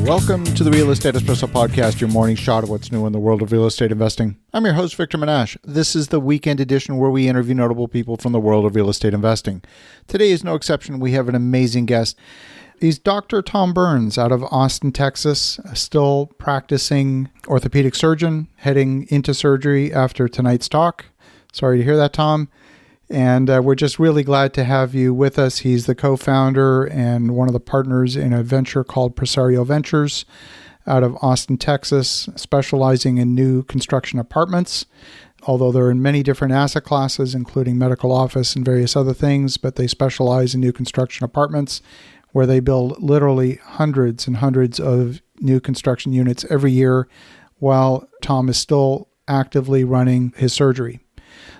Welcome to the Real Estate Espresso Podcast, your morning shot of what's new in the world of real estate investing. I'm your host, Victor Menashe. This is the weekend edition where we interview notable people from the world of real estate investing. Today is no exception. We have an amazing guest. He's Dr. Tom Burns out of Austin, Texas, still practicing orthopedic surgeon, heading into surgery after tonight's talk. Sorry to hear that, Tom. And we're just really glad to have you with us. He's the co-founder and one of the partners in a venture called Presario Ventures out of Austin, Texas, specializing in new construction apartments. Although they're in many different asset classes, including medical office and various other things, but they specialize in new construction apartments where they build literally hundreds and hundreds of new construction units every year while Tom is still actively running his surgery.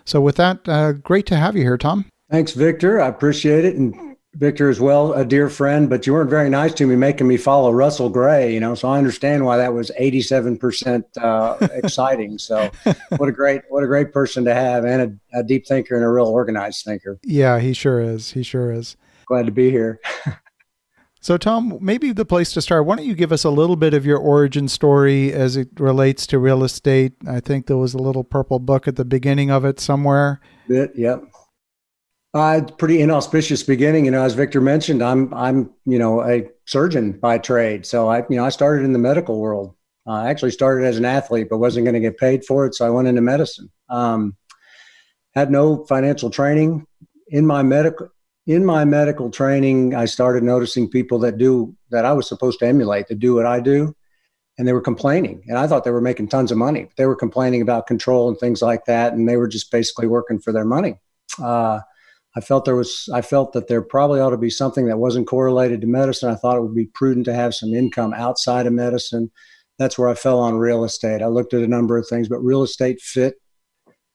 So with that, great to have you here, Tom. Thanks, Victor. I appreciate it. And Victor as well, a dear friend, but you weren't very nice to me making me follow Russell Gray, so I understand why that was 87% exciting. So what a great person to have, and a deep thinker and a real organized thinker. Yeah, he sure is. Glad to be here. So Tom, maybe the place to start, why don't you give us a little bit of your origin story as it relates to real estate? I think there was a little purple book at the beginning of it somewhere. Yep. Pretty inauspicious beginning. As Victor mentioned, I'm a surgeon by trade. So I started in the medical world. I actually started as an athlete, but wasn't going to get paid for it. So I went into medicine. Had no financial training. In my medical training, I started noticing people that I was supposed to emulate, that do what I do, and they were complaining. And I thought they were making tons of money. They were complaining about control and things like that, and they were just basically working for their money. I felt that there probably ought to be something that wasn't correlated to medicine. I thought it would be prudent to have some income outside of medicine. That's where I fell on real estate. I looked at a number of things, but real estate fit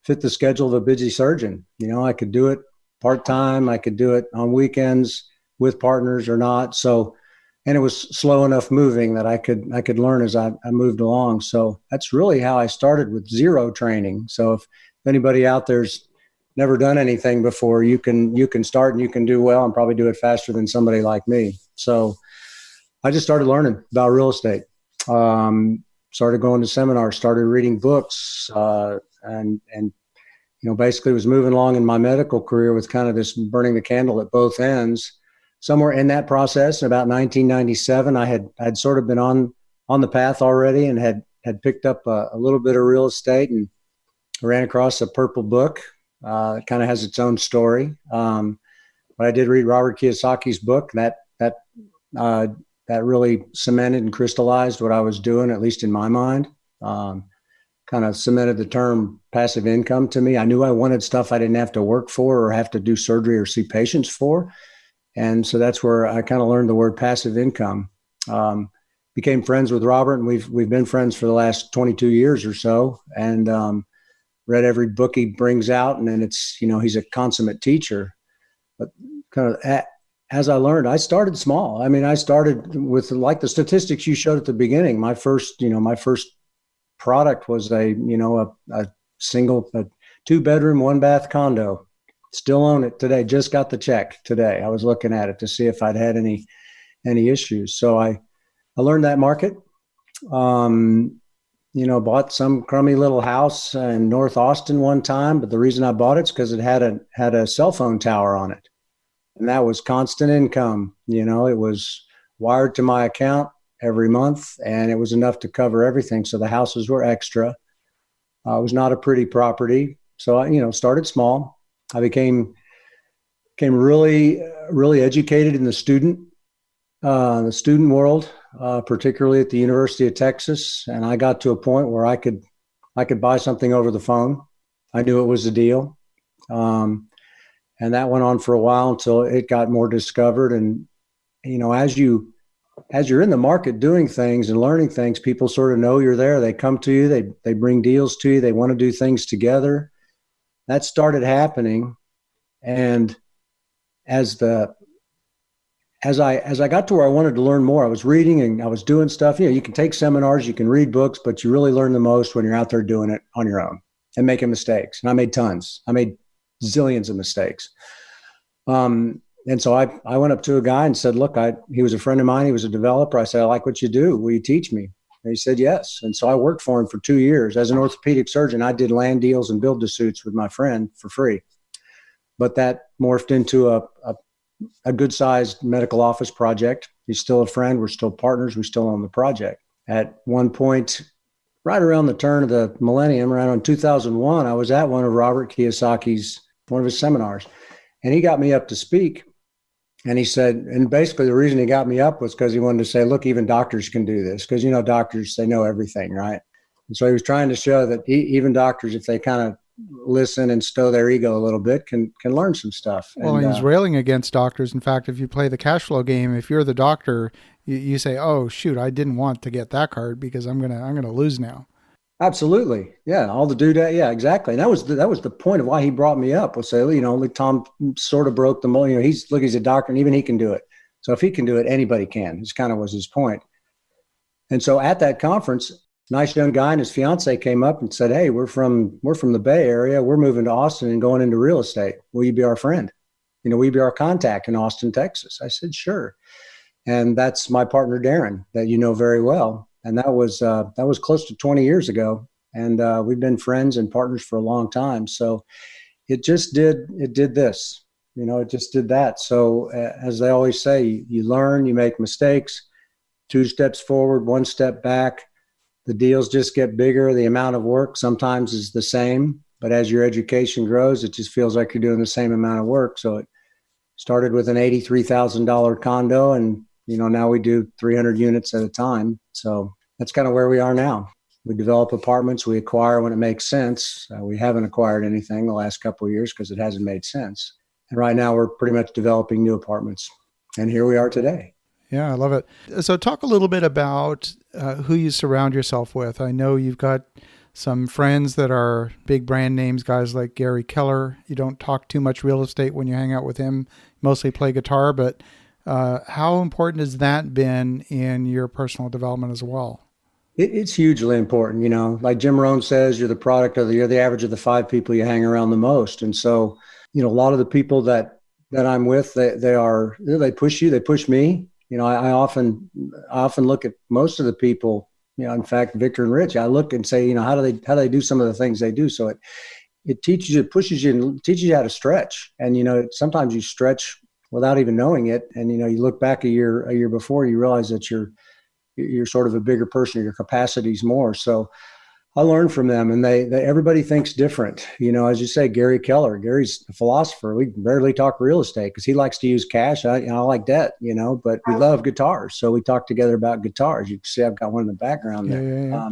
the schedule of a busy surgeon. I could do it part-time. I could do it on weekends with partners or not. So, and it was slow enough moving that I could learn as I moved along. So that's really how I started, with zero training. So if anybody out there's never done anything before, you can start and you can do well and probably do it faster than somebody like me. So I just started learning about real estate. Started going to seminars, started reading books, and basically was moving along in my medical career with kind of this burning the candle at both ends. Somewhere in that process, in about 1997, I had sort of been on the path already and had picked up a little bit of real estate and ran across a purple book. It kind of has its own story. But I did read Robert Kiyosaki's book. That really cemented and crystallized what I was doing, at least in my mind. Kind of cemented the term passive income to me. I knew I wanted stuff I didn't have to work for or have to do surgery or see patients for. And so that's where I kind of learned the word passive income. Became friends with Robert, and we've been friends for the last 22 years or so, and read every book he brings out. And then it's, he's a consummate teacher. But kind of as I learned, I started small. I started with, like the statistics you showed at the beginning. My first product was a single 2-bedroom, 1-bath condo. Still own it today. Just got the check today. I was looking at it to see if I'd had any issues. So I learned that market. Bought some crummy little house in North Austin one time, but the reason I bought it's because it had a cell phone tower on it, and that was constant income. It was wired to my account every month, and it was enough to cover everything. So the houses were extra. It was not a pretty property. So I, started small. I became really, really educated in the student world, particularly at the University of Texas. And I got to a point where I could buy something over the phone. I knew it was a deal. And that went on for a while until it got more discovered. And, as you're in the market doing things and learning things, people sort of know you're there. They come to you, they bring deals to you. They want to do things together. That started happening. And as I got to where I wanted to learn more, I was reading and I was doing stuff. You can take seminars, you can read books, but you really learn the most when you're out there doing it on your own and making mistakes. And I made tons. I made zillions of mistakes. And so I went up to a guy and said, look, he was a friend of mine. He was a developer. I said, I like what you do. Will you teach me? And he said, yes. And so I worked for him for 2 years. As an orthopedic surgeon, I did land deals and build-to-suits with my friend for free. But that morphed into a good-sized medical office project. He's still a friend. We're still partners. We still own the project. At one point, right around the turn of the millennium, around in 2001, I was at one of Robert Kiyosaki's, one of his seminars. And he got me up to speak. And he said, and basically the reason he got me up was because he wanted to say, look, even doctors can do this. Because, doctors, they know everything, right? And so he was trying to show that even doctors, if they kind of listen and stow their ego a little bit, can learn some stuff. Well, and he's railing against doctors. In fact, if you play the cash flow game, if you're the doctor, you say, oh, shoot, I didn't want to get that card because I'm gonna lose now. Absolutely. Yeah. All the do that. Yeah, exactly. And that was the point of why he brought me up, was say, like Tom sort of broke the mold. He's a doctor and even he can do it. So if he can do it, anybody can. This kind of was his point. And so at that conference, nice young guy and his fiance came up and said, hey, we're from the Bay Area. We're moving to Austin and going into real estate. Will you be our friend? Will you be our contact in Austin, Texas? I said, sure. And that's my partner, Darren, that you know very well. And that was close to 20 years ago. And we've been friends and partners for a long time. So it did this, it just did that. So as they always say, you learn, you make mistakes, 2 steps forward, 1 step back. The deals just get bigger. The amount of work sometimes is the same, but as your education grows, it just feels like you're doing the same amount of work. So it started with an $83,000 condo, and now we do 300 units at a time. So that's kind of where we are now. We develop apartments. We acquire when it makes sense. We haven't acquired anything the last couple of years because it hasn't made sense. And right now we're pretty much developing new apartments. And here we are today. Yeah, I love it. So talk a little bit about who you surround yourself with. I know you've got some friends that are big brand names, guys like Gary Keller. You don't talk too much real estate when you hang out with him, mostly play guitar, but how important has that been in your personal development as well? It's hugely important. Like Jim Rohn says, you're the average of the 5 people you hang around the most. And so, a lot of the people that I'm with, they push you, they push me. I often look at most of the people, in fact, Victor and Rich, I look and say, how do they do some of the things they do? So it teaches you, pushes you, and teaches you how to stretch. And, sometimes you stretch without even knowing it. And, you look back a year before, you realize that you're sort of a bigger person, your capacity's more. So I learned from them, and they everybody thinks different. As you say, Gary's a philosopher. We rarely talk real estate because he likes to use cash. I like debt, but we love guitars. So we talk together about guitars. You can see I've got one in the background there. Yeah.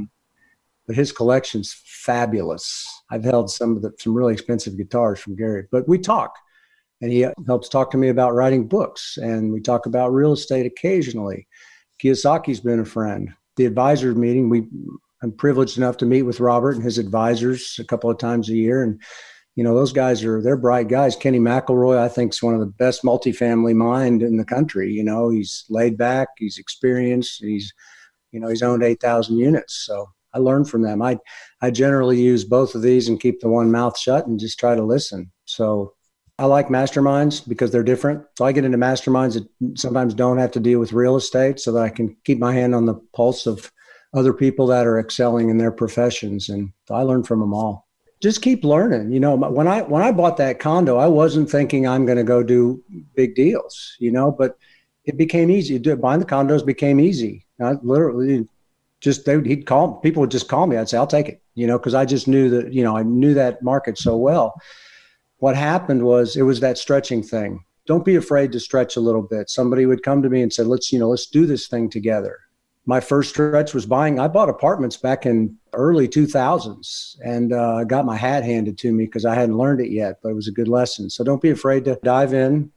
But his collection's fabulous. I've held some really expensive guitars from Gary, but we talk, and he helps talk to me about writing books, and we talk about real estate occasionally. Kiyosaki's been a friend. The advisor meeting, I'm privileged enough to meet with Robert and his advisors a couple of times a year. And, those guys they're bright guys. Kenny McElroy, I think, is one of the best multifamily mind in the country. He's laid back, he's experienced, he's owned 8,000 units. So I learned from them. I generally use both of these and keep the one mouth shut and just try to listen. So I like masterminds because they're different. So I get into masterminds that sometimes don't have to deal with real estate so that I can keep my hand on the pulse of other people that are excelling in their professions. And I learn from them all. Just keep learning. When I bought that condo, I wasn't thinking I'm going to go do big deals, but it became easy. Buying the condos became easy. I literally people would just call me. I'd say, I'll take it, because I just knew that, I knew that market so well. What happened was it was that stretching thing. Don't be afraid to stretch a little bit. Somebody would come to me and say, let's do this thing together. My first stretch was I bought apartments back in early 2000s, and I got my hat handed to me because I hadn't learned it yet, but it was a good lesson. So don't be afraid to dive in.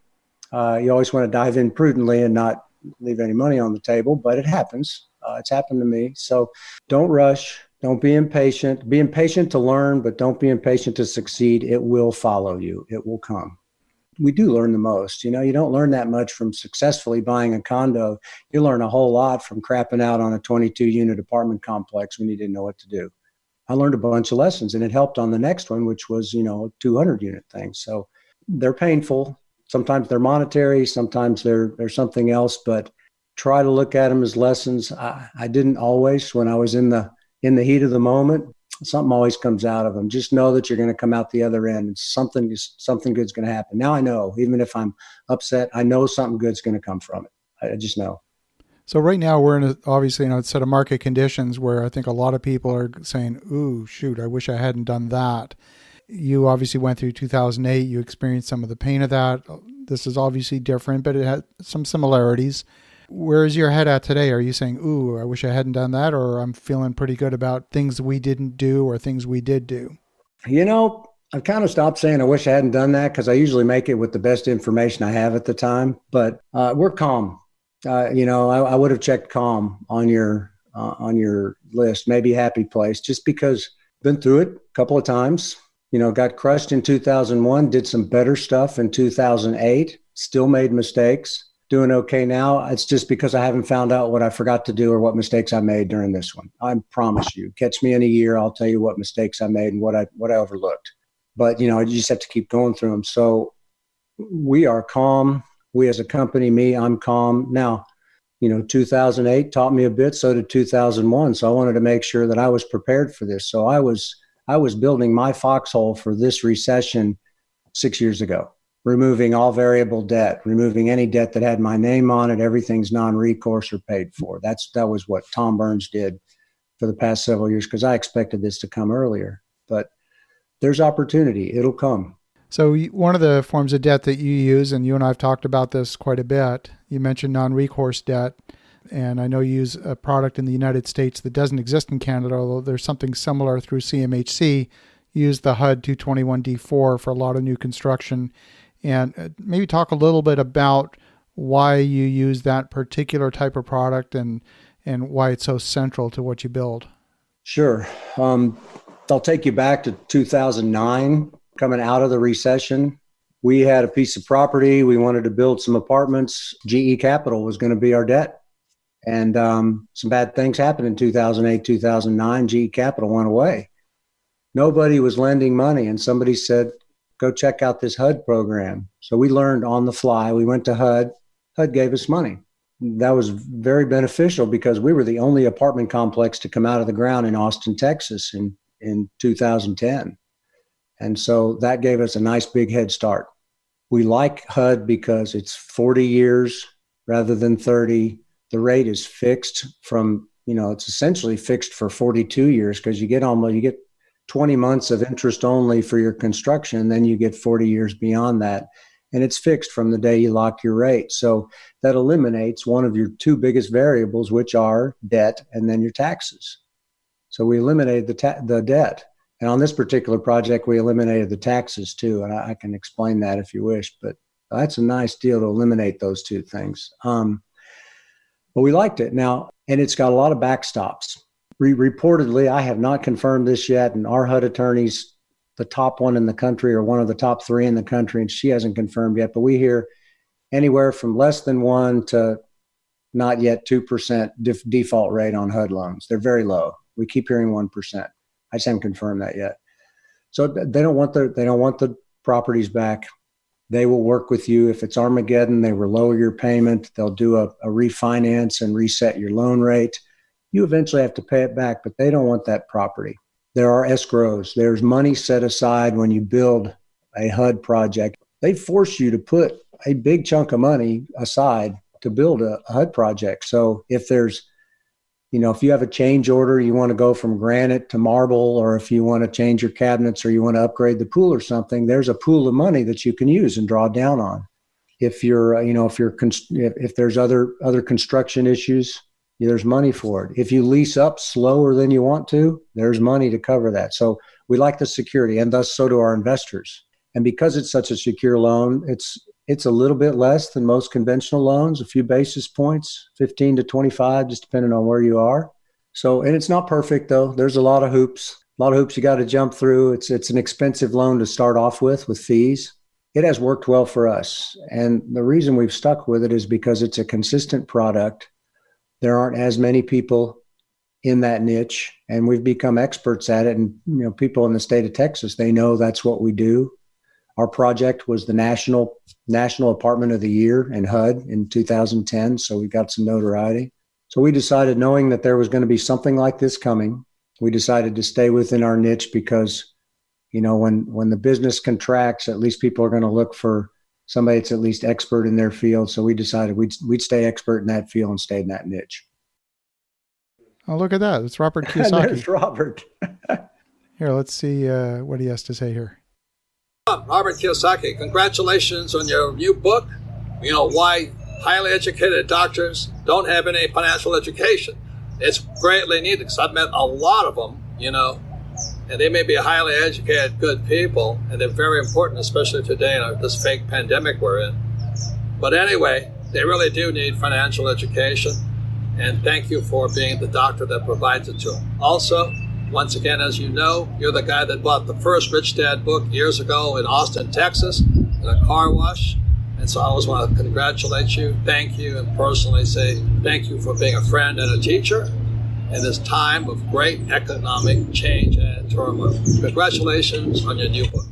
You always want to dive in prudently and not leave any money on the table, but it happens. It's happened to me. So don't rush. Don't be impatient. Be impatient to learn, but don't be impatient to succeed. It will follow you. It will come. We do learn the most. You don't learn that much from successfully buying a condo. You learn a whole lot from crapping out on a 22-unit apartment complex when you didn't know what to do. I learned a bunch of lessons, and it helped on the next one, which was, a 200-unit thing. So they're painful. Sometimes they're monetary, sometimes they're something else, but try to look at them as lessons. I didn't always when I was in the heat of the moment. Something always comes out of them. Just know that you're going to come out the other end. Something good's going to happen. Now I know, even if I'm upset, I know something good's going to come from it. I just know. So right now we're in obviously a set of market conditions where I think a lot of people are saying, "Ooh, shoot, I wish I hadn't done that." You obviously went through 2008. You experienced some of the pain of that. This is obviously different, but it had some similarities. Where is your head at today? Are you saying, "Ooh, I wish I hadn't done that," or I'm feeling pretty good about things we didn't do or things we did do? I've kind of stopped saying I wish I hadn't done that because I usually make it with the best information I have at the time. But we're calm. I would have checked calm on your list, maybe happy place, just because I've been through it a couple of times. Got crushed in 2001, did some better stuff in 2008, still made mistakes. Doing okay now. It's just because I haven't found out what I forgot to do or what mistakes I made during this one. I promise you, catch me in a year, I'll tell you what mistakes I made and what I overlooked. But you just have to keep going through them. So we are calm. We as a company, I'm calm. Now, 2008 taught me a bit. So did 2001. So I wanted to make sure that I was prepared for this. So I was building my foxhole for this recession 6 years ago. Removing all variable debt, removing any debt that had my name on it, everything's non-recourse or paid for. That was what Tom Burns did for the past several years because I expected this to come earlier. But there's opportunity. It'll come. So one of the forms of debt that you use, and you and I have talked about this quite a bit, you mentioned non-recourse debt, and I know you use a product in the United States that doesn't exist in Canada, although there's something similar through CMHC. You use the HUD 221D4 for a lot of new construction. And maybe talk a little bit about why you use that particular type of product and why it's so central to what you build. Sure. I'll take you back to 2009, coming out of the recession. We had a piece of property. We wanted to build some apartments. GE Capital was going to be our debt. And some bad things happened in 2008, 2009. GE Capital went away. Nobody was lending money. And somebody said, go check out this HUD program. So we learned on the fly. We went to HUD. HUD gave us money. That was very beneficial because we were the only apartment complex to come out of the ground in Austin, Texas in 2010. And so that gave us a nice big head start. We like HUD because it's 40 years rather than 30. The rate is fixed from, it's essentially fixed for 42 years because you get 20 months of interest only for your construction, then you get 40 years beyond that. And it's fixed from the day you lock your rate. So that eliminates one of your two biggest variables, which are debt and then your taxes. So we eliminated the debt. And on this particular project, we eliminated the taxes too. And I can explain that if you wish, but that's a nice deal to eliminate those two things. But we liked it now, and it's got a lot of backstops. Reportedly, I have not confirmed this yet, and our HUD attorney's the top one in the country or one of the top three in the country, and she hasn't confirmed yet, but we hear anywhere from less than 1% to not yet 2% default rate on HUD loans. They're very low. We keep hearing 1%. I just haven't confirmed that yet. So they don't want the properties back. They will work with you. If it's Armageddon, they will lower your payment. They'll do a refinance and reset your loan rate. You eventually have to pay it back, but they don't want that property. There are escrows. There's money set aside when you build a HUD project. They force you to put a big chunk of money aside to build a HUD project. So if there's, if you have a change order, you want to go from granite to marble, or if you want to change your cabinets or you want to upgrade the pool or something, there's a pool of money that you can use and draw down on. If you're, if there's other construction issues, there's money for it. If you lease up slower than you want to, there's money to cover that. So we like the security, and thus so do our investors. And because it's such a secure loan, it's a little bit less than most conventional loans, a few basis points, 15 to 25, just depending on where you are. So, and it's not perfect though. There's a lot of hoops you got to jump through. It's an expensive loan to start off with fees. It has worked well for us. And the reason we've stuck with it is because it's a consistent product. There aren't as many people in that niche, and we've become experts at it. And, people in the state of Texas, they know that's what we do. Our project was the National Apartment of the Year in HUD in 2010. So we got some notoriety. So we decided, knowing that there was going to be something like this coming, we decided to stay within our niche because, when the business contracts, at least people are going to look for somebody that's at least expert in their field. So we decided we'd stay expert in that field and stay in that niche. Oh, look at that. It's Robert Kiyosaki. There's Robert. Here, let's see what he has to say here. Robert Kiyosaki, congratulations on your new book, why highly educated doctors don't have any financial education. It's greatly needed because I've met a lot of them, and they may be highly educated, good people, and they're very important, especially today in this fake pandemic we're in. But anyway, they really do need financial education, and thank you for being the doctor that provides it to them. Also, once again, as you know, you're the guy that bought the first Rich Dad book years ago in Austin, Texas, in a car wash. And so I always want to congratulate you, thank you, and personally say thank you for being a friend and a teacher in this time of great economic change and turmoil. Congratulations on your new book.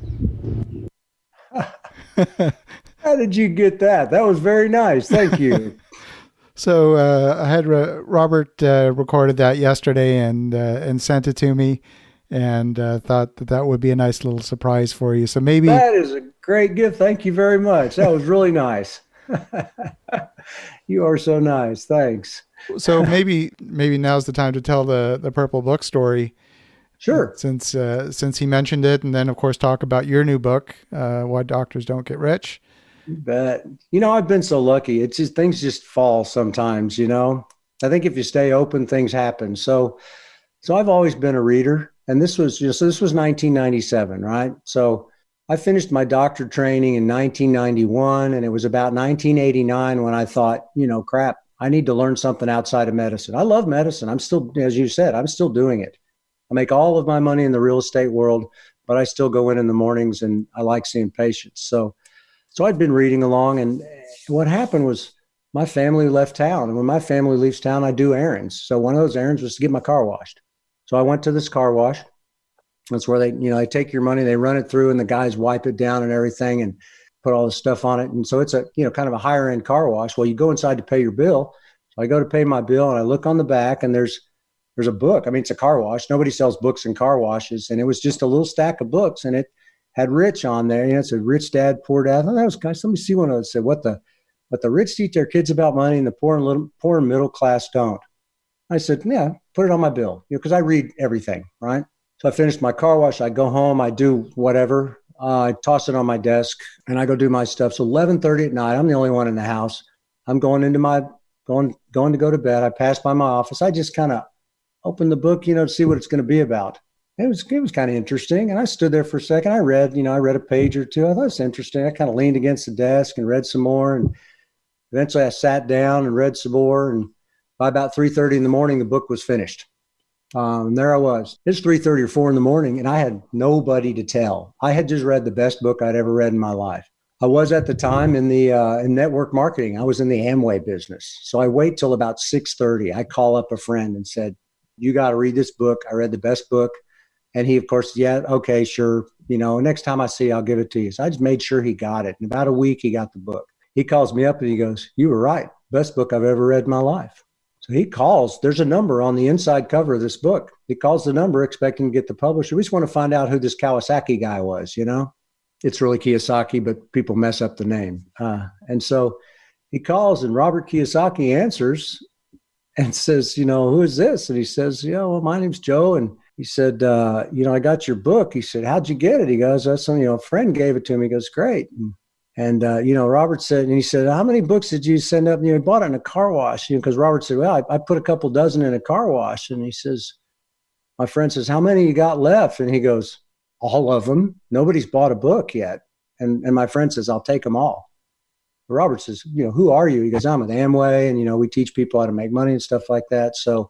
How did you get that? That was very nice. Thank you. So I had Robert recorded that yesterday and sent it to me, and thought that would be a nice little surprise for you. So maybe that is a great gift. Thank you very much. That was really nice. You are so nice. Thanks. So maybe now's the time to tell the Purple Book story. Sure. Since he mentioned it, and then of course talk about your new book, Why Doctors Don't Get Rich. But I've been so lucky. It's just things just fall sometimes. I think if you stay open, things happen. So I've always been a reader, and this was 1997, right? So I finished my doctor training in 1991, and it was about 1989 when I thought, crap, I need to learn something outside of medicine. I love medicine. I'm still, as you said, I'm still doing it. I make all of my money in the real estate world, but I still go in the mornings, and I like seeing patients. So I'd been reading along, and what happened was my family left town. And when my family leaves town, I do errands. So one of those errands was to get my car washed. So I went to this car wash. That's where they take your money, they run it through, and the guys wipe it down and everything and put all the stuff on it. And so it's a, kind of a higher end car wash. Well, you go inside to pay your bill. So I go to pay my bill, and I look on the back, and there's a book. I mean, it's a car wash. Nobody sells books in car washes. And it was just a little stack of books, and it had Rich on there. It said Rich Dad, Poor Dad. I thought that was nice. Let me see one of those. Said what the rich teach their kids about money, and the poor and middle class don't. I said, yeah, put it on my bill, because I read everything, right? So I finished my car wash. I go home. I do whatever. I toss it on my desk, and I go do my stuff. So 11:30 at night, I'm the only one in the house. I'm going to go to bed. I pass by my office. I just kind of open the book, to see what it's going to be about. It was kind of interesting. And I stood there for a second. I read a page or two. I thought it was interesting. I kind of leaned against the desk and read some more. And eventually I sat down and read some more. And by about 3:30 in the morning, the book was finished. And there I was. It's 3:30 or 4 in the morning, and I had nobody to tell. I had just read the best book I'd ever read in my life. I was at the time in network marketing. I was in the Amway business. So I wait till about 6:30. I call up a friend and said, you got to read this book. I read the best book. And he, of course, yeah, okay, sure. Next time I see you, I'll give it to you. So I just made sure he got it. In about a week, he got the book. He calls me up and he goes, you were right. Best book I've ever read in my life. So he calls. There's a number on the inside cover of this book. He calls the number expecting to get the publisher. We just want to find out who this Kawasaki guy was, It's really Kiyosaki, but people mess up the name. And so he calls, and Robert Kiyosaki answers and says, who is this? And he says, well, my name's Joe. And he said, I got your book. He said, how'd you get it? He goes, a friend gave it to me. He goes, great. And Robert said, and he said, how many books did you send up? He bought it in a car wash, because Robert said, well, I put a couple dozen in a car wash. And he says, my friend says, how many you got left? And he goes, all of them. Nobody's bought a book yet. And my friend says, I'll take them all. Robert says, who are you? He goes, I'm with Amway, and, we teach people how to make money and stuff like that. So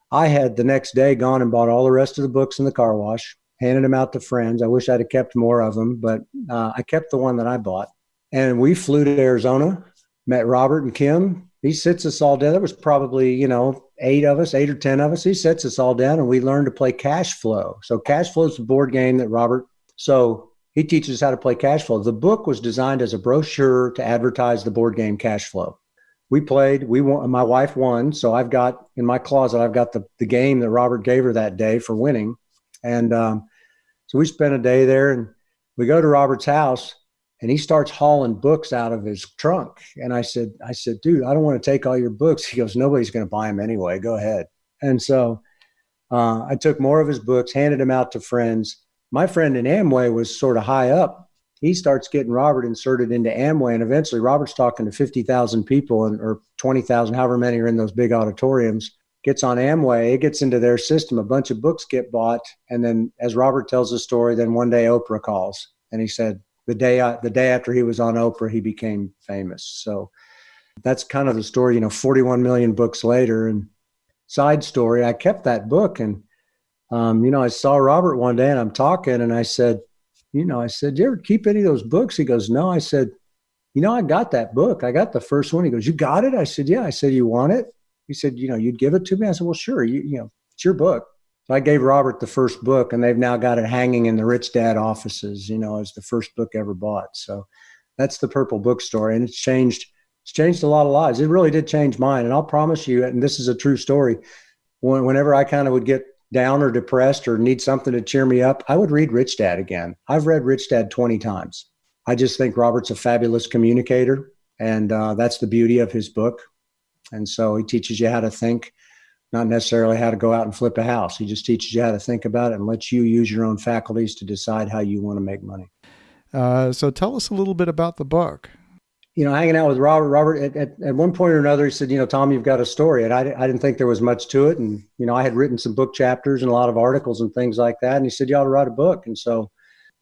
I had the next day gone and bought all the rest of the books in the car wash, handed them out to friends. I wish I'd have kept more of them, but I kept the one that I bought. And we flew to Arizona, met Robert and Kim. He sits us all down. There was probably, 8 or 10 of us. He sets us all down, and we learned to play cash flow. So cash flow is the board game that Robert. So He teaches how to play cash flow. The book was designed as a brochure to advertise the board game Cash Flow. We played, we won, my wife won. So I've got in my closet, I've got the game that Robert gave her that day for winning. And so we spent a day there, and we go to Robert's house, and he starts hauling books out of his trunk. And I said, dude, I don't want to take all your books. He goes, nobody's going to buy them anyway. Go ahead. And so I took more of his books, handed them out to friends. My friend in Amway was sort of high up. He starts getting Robert inserted into Amway, and eventually Robert's talking to 50,000 people or 20,000, however many are in those big auditoriums, gets on Amway, it gets into their system, a bunch of books get bought. And then as Robert tells the story, then one day Oprah calls, and he said the day after he was on Oprah, he became famous. So that's kind of the story, 41 million books later. And side story, I kept that book, and I saw Robert one day, and I'm talking, and I said, do you ever keep any of those books? He goes, no. I said, I got that book. I got the first one. He goes, you got it? I said, yeah. I said, you want it? He said, you'd give it to me? I said, well, sure. It's your book. So I gave Robert the first book, and they've now got it hanging in the Rich Dad offices, as the first book ever bought. So that's the Purple Book story. And it's changed a lot of lives. It really did change mine. And I'll promise you, and this is a true story, whenever I kind of would get down or depressed or need something to cheer me up, I would read Rich Dad again. I've read Rich Dad 20 times. I just think Robert's a fabulous communicator, and that's the beauty of his book. And so he teaches you how to think, not necessarily how to go out and flip a house. He just teaches you how to think about it and lets you use your own faculties to decide how you want to make money. So tell us a little bit about the book. Hanging out with Robert at one point or another, he said, Tom, you've got a story. And I didn't think there was much to it. And, I had written some book chapters and a lot of articles and things like that. And he said, you ought to write a book. And so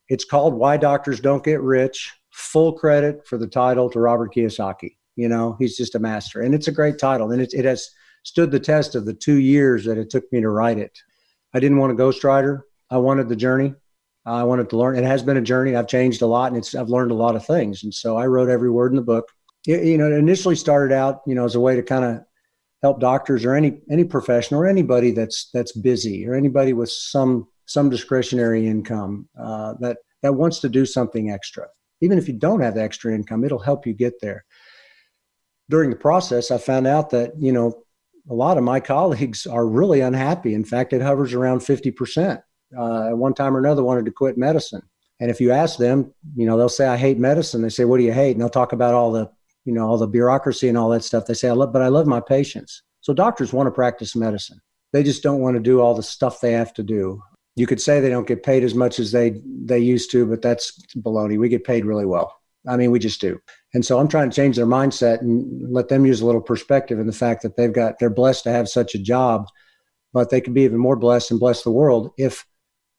it's called Why Doctors Don't Get Rich. Full credit for the title to Robert Kiyosaki. He's just a master. And it's a great title. And it has stood the test of the 2 years that it took me to write it. I didn't want a ghostwriter. I wanted the journey. I wanted to learn. It has been a journey. I've changed a lot, and I've learned a lot of things. And so I wrote every word in the book. It initially started out, as a way to kind of help doctors or any professional or anybody that's busy or anybody with some discretionary income that wants to do something extra. Even if you don't have the extra income, it'll help you get there. During the process, I found out that, a lot of my colleagues are really unhappy. In fact, it hovers around 50%. At one time or another wanted to quit medicine. And if you ask them, they'll say, I hate medicine. They say, what do you hate? And they'll talk about all the bureaucracy and all that stuff. They say, I love my patients. So doctors want to practice medicine. They just don't want to do all the stuff they have to do. You could say they don't get paid as much as they used to, but that's baloney. We get paid really well. I mean, we just do. And so I'm trying to change their mindset and let them use a little perspective in the fact that they're blessed to have such a job, but they could be even more blessed and bless the world if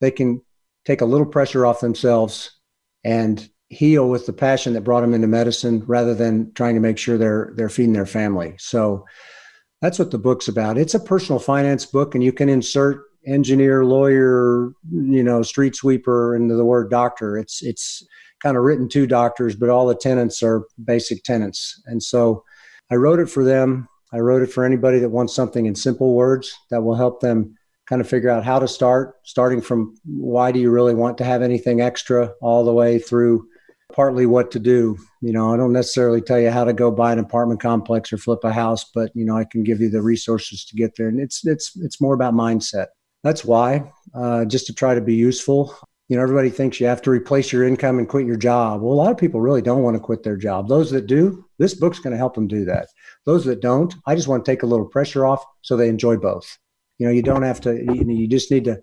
they can take a little pressure off themselves and heal with the passion that brought them into medicine rather than trying to make sure they're feeding their family. So that's what the book's about. It's a personal finance book, and you can insert engineer, lawyer, street sweeper into the word doctor. It's kind of written to doctors, but all the tenets are basic tenets. And so I wrote it for them. I wrote it for anybody that wants something in simple words that will help them kind of figure out how to starting from why do you really want to have anything extra all the way through partly what to do. I don't necessarily tell you how to go buy an apartment complex or flip a house, but, I can give you the resources to get there. And it's more about mindset. That's why, just to try to be useful. Everybody thinks you have to replace your income and quit your job. Well, a lot of people really don't want to quit their job. Those that do, this book's going to help them do that. Those that don't, I just want to take a little pressure off so they enjoy both. You don't have to, you just need to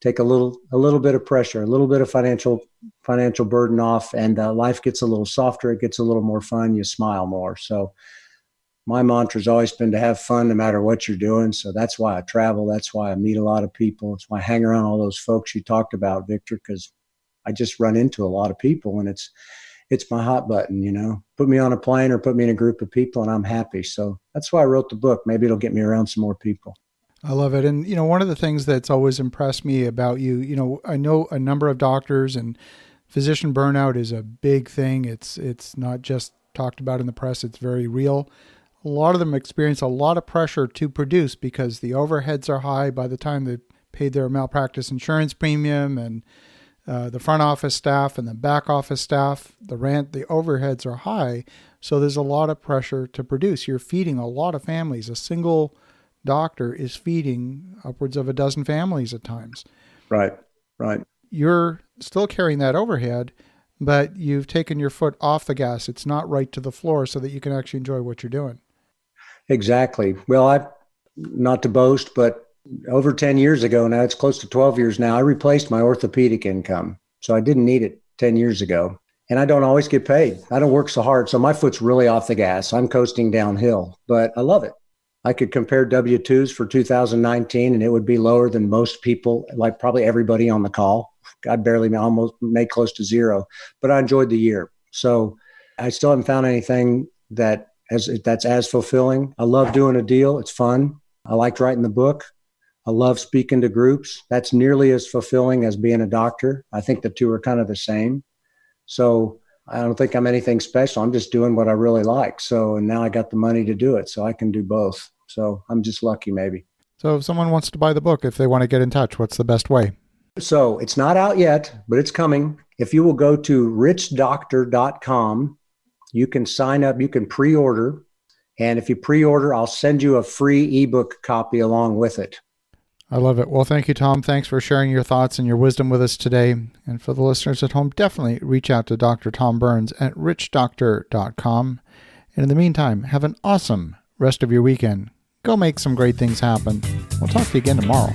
take a little bit of pressure, a little bit of financial burden off, and life gets a little softer. It gets a little more fun. You smile more. So my mantra has always been to have fun no matter what you're doing. So that's why I travel. That's why I meet a lot of people. It's why I hang around all those folks you talked about, Victor, because I just run into a lot of people, and it's my hot button, Put me on a plane or put me in a group of people and I'm happy. So that's why I wrote the book. Maybe it'll get me around some more people. I love it. And, one of the things that's always impressed me about you, I know a number of doctors, and physician burnout is a big thing. It's not just talked about in the press. It's very real. A lot of them experience a lot of pressure to produce because the overheads are high by the time they've paid their malpractice insurance premium, and the front office staff and the back office staff, the rent, the overheads are high. So there's a lot of pressure to produce. You're feeding a lot of families. A single doctor is feeding upwards of a dozen families at times. Right. You're still carrying that overhead, but you've taken your foot off the gas. It's not right to the floor so that you can actually enjoy what you're doing. Exactly. Well, not to boast, but over 10 years ago, now it's close to 12 years now, I replaced my orthopedic income. So I didn't need it 10 years ago. And I don't always get paid. I don't work so hard. So my foot's really off the gas. I'm coasting downhill, but I love it. I could compare W-2s for 2019 and it would be lower than most people, like probably everybody on the call. I almost made close to zero, but I enjoyed the year. So I still haven't found anything that's as fulfilling. I love doing a deal. It's fun. I liked writing the book. I love speaking to groups. That's nearly as fulfilling as being a doctor. I think the two are kind of the same. So I don't think I'm anything special. I'm just doing what I really like. So, and now I got the money to do it. So I can do both. So I'm just lucky maybe. So if someone wants to buy the book, if they want to get in touch, what's the best way? So it's not out yet, but it's coming. If you will go to richdoctor.com, you can sign up, you can pre-order. And if you pre-order, I'll send you a free ebook copy along with it. I love it. Well, thank you, Tom. Thanks for sharing your thoughts and your wisdom with us today. And for the listeners at home, definitely reach out to Dr. Tom Burns at richdoctor.com. And in the meantime, have an awesome rest of your weekend. Go make some great things happen. We'll talk to you again tomorrow.